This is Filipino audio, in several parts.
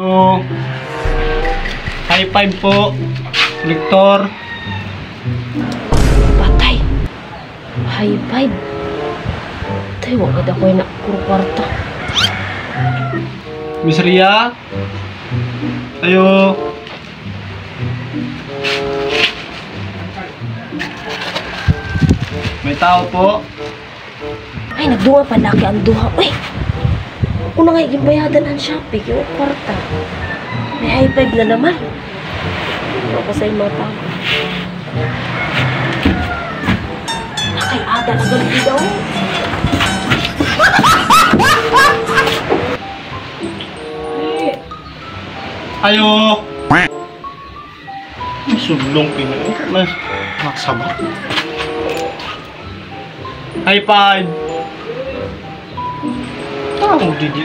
So, high five po, Victor. Patay. High five. Tay, wala ako yung kwarta. Miss Ria. Ayo. May tao po. Ay, nagdunga pa laki ang duha. Uy! Una nga ibayadan ang shopping, yung kwarta. May high five na naman. Ano ko sa yung mga tao? Nakay ada na ganito daw. Ayo. Sublong pinag. Naksabat. High five. Oh, didi.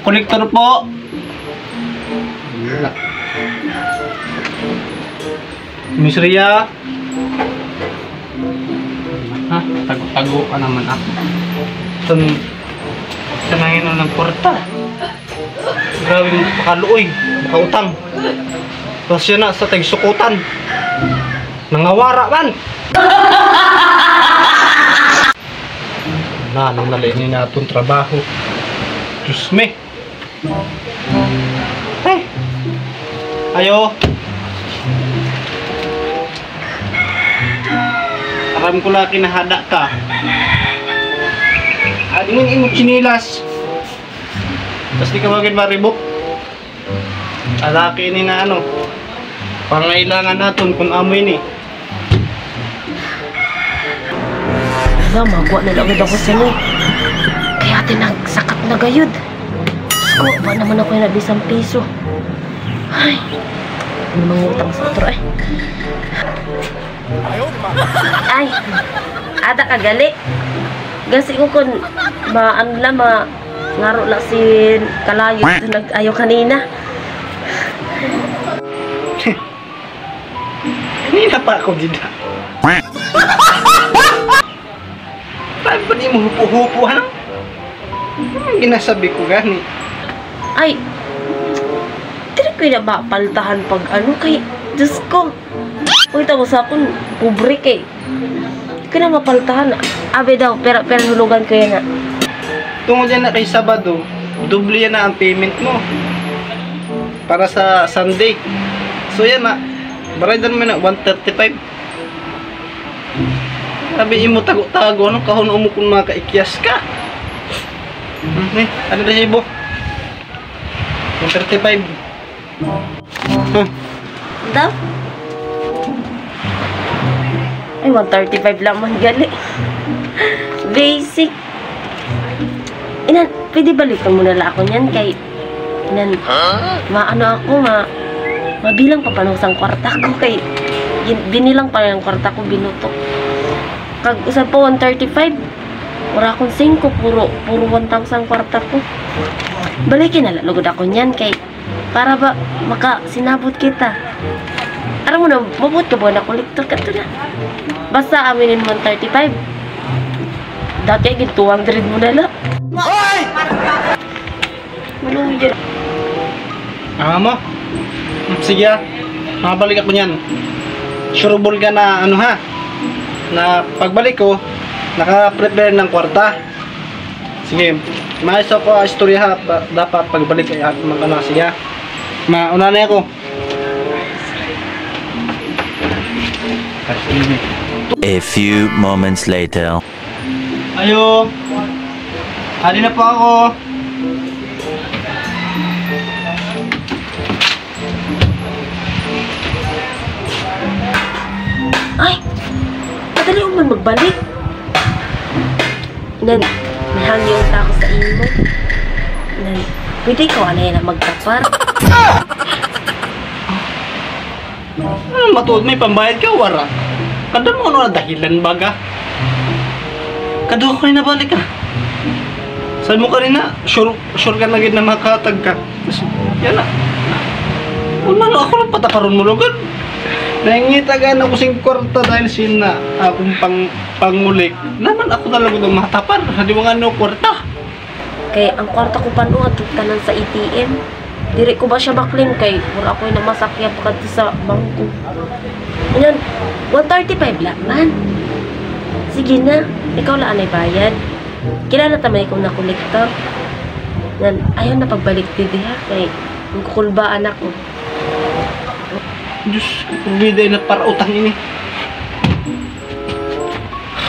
Kolektor po. Miss Ria. Ha? Tago-tago ka naman ako. Tanangin na ng kwarta. Grabe yung pakaluoy. Makautang. Tapos yun na sa tagsukutan. Nangawara man. Nang nalini na itong trabaho. Diyos me. Hey. Ayo. Aram ko lang kinahada ka. Adingin imong chinilas. Tapos di ka magin maribok. Alaki ini na ano. Pangailangan natin kung amoy ni. Wala, magwa na lang ako sa ni. Kaya tinagsakat na gayud. Ko, ba naman ako yung nabisang piso. Ay, ano mangutang sa otro eh. Ay, ada ka gali. Gasi ko kung ano lang, ngaro lang si Kalayo nag-ayaw kanina. Kanina pa ako dida. Paano ba di mo hupo-hupo, ha? Ang ginasabi ko gani. Ay, tira ko na ba paltahan pag ano kay Diyos ko. Pagkita mo sa akong publik eh. Hindi ko na mapaltahan. Abe daw, pero hulugan ko yan na. Tungod yan na kay Sabado, doble yan na ang payment mo. Para sa Sunday. So yan na, baradan mo na 135. Sabi imo tago-tago, ano kahon mo kung makaikyas ka. Ano na sibo? 135. Daw? Ay, 135 lang man gali. Basic. Inan, pwede balikan mo na lang ako niyan kay inan, maano ako, mabilang pa panusang kwarta ko kay binilang pa yung kwarta ko, binutok. Kag usap po 135. Wala akong 5, puro 1,000 kwarta ko. Balikin na lugod ako niyan kay para ba makasinabot kita. Aram mo na, mabot ka ba na kolektor ka to na. Basta aminin mo 135. Dati ay 200 mo na lang. Hoy! Malumi dyan. Mo? Sige, makabalik ako niyan. Sureball ka na ano ha? Na pagbalik ko, naka-prepare ng kwarta. Sige, maayos ako istorya ha. Dapat pagbalik ay mga na. Sige, mauna na ako. A few moments later. Ayo. Hali na po ako. Ay! Madali mo man magbalik. Nan, nahangyo ang tako sa imo. Nan, pwede ko ano yan ang magtapar. Matuod may pambayad ka, wara. Kada mo ano na dahilan baga. Kada ko rin nabalik ka. Sabi mo kanina, sure ka na gid na makatag ka. Yan na. Wala na ako lang pataparon mo lugod. Nangitagan ako sing kwarta dahil sina akong pangulik. Naman ako talaga ng matapar. Hindi mo nga no kwarta. Kay ang kwarta ko panuad tanan sa ATM. Diri ko ba siya maklaim kay wala ko na masakyan pagkat sa bangko. Yan, 135 lang man. Sige na, ikaw lang ay bayad. Kilala tamay kong nakolektor. Yan, ayaw na pagbalik didi ha kay ang kukulbaan ako. Diyos, pagbiday na para utang ini.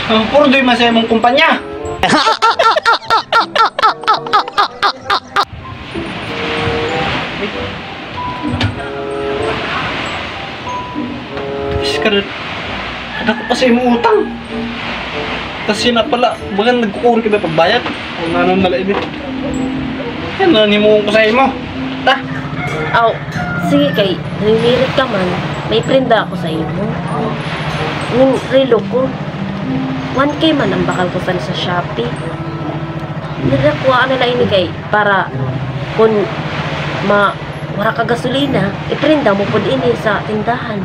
Ang purdoy masaya mong kumpanya. Kada ko pa sa imong utang. Tapos yun na pala, baka nagkukuhan ka ba pagbayad? O nanon nala ini. Yan na, nimuhon ko sa imo. Ta? Aw, sige kay, namirit ka man, may prenda ako sa imo. Yung relo ko, 1K man ang bakal ko sa Shopee. Nagakuha na lang ini kay, para kung wala ka gasolina, iprenda mo po ini sa tindahan.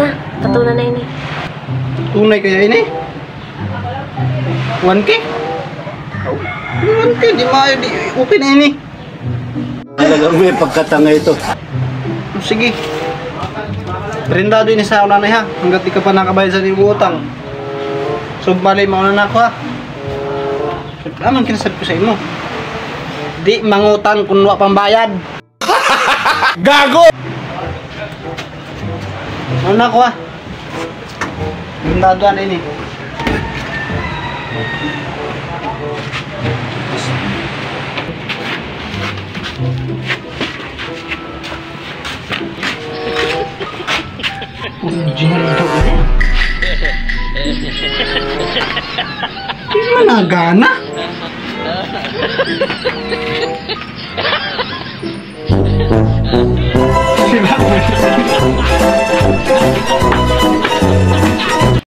Na, katunan na ini. Tunay kaya ini? 1K? 1K, di maayo, di okay na ini. Talagang may pagkatanga ito. Sige. Prendado ini sa una na ha. Hanggat di ka pa nakabayad sa iyong utang. So, balay mauna na ako ha. Anong kinasabi ko sa imo? Di mangutang kung wala pang bayad. Gago! Ano ako ha? Prendado na ini. Original ito ini. Hindi man nagana.